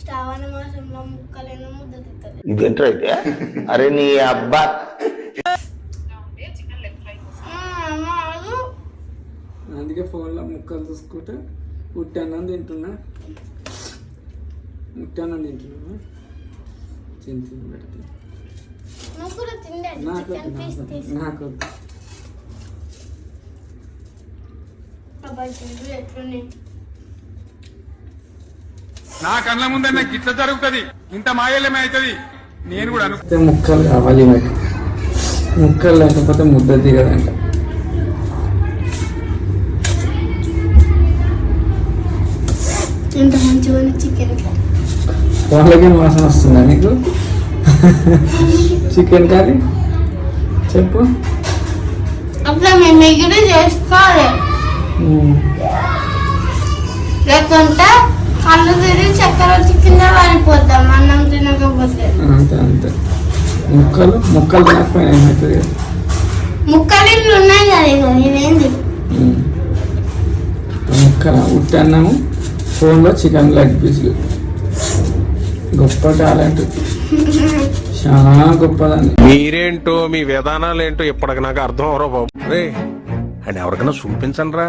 శ్రావణ మాసంలో ముక్కలైన ముద్ద తింటది. ఇదేంట్రా అయితే? అరే నీ అబ్బా అందుకే ఫోన్లో ముక్కలు చూసుకుంటే ఉట్టాన్నం తింటున్నా. ఉట్టాన్నం తింటున్నా. చిన్న పెడితే నాకు నా కళ్ళ ముందే నాకు ఇట్లా జరుగుతుంది, ఇంత మాయలేమే అవుతుంది. నేను కూడా ముక్కలు కావాలి నాకు. ముక్కలు లేకపోతే ముద్ద దిగదంట. ఎంత మంచిగా చికెన్ వాళ్ళకి వాసన వస్తుందా నీకు? చికెన్ కర్రీ చెప్పు. అట్లా మేము ఎగిరి చేసుకోవాలి, లేకుంటే కళ్ళు తిరిగి చక్కెర వచ్చి కింద వాడిపోతాం అన్నం తినకపోతే. అంతే అంతే. ముక్కలు ముక్కలు తినకపోయినా ఏమవుతుంది? ముక్కలు ఇల్లు ఉన్నాయి కదా, ఇవేంది ముక్కల ఉట్టన్నాము. ఫోన్లో చికెన్ లెగ్ పీసులు. గొప్ప టాలెంట్, చాలా గొప్పదాన్ని. మీరేంటో మీ విధానాలు ఏంటో ఇప్పటికి నాకు అర్థం అవరో బాబు. రే అని ఎవరికైనా చూపించండి రా.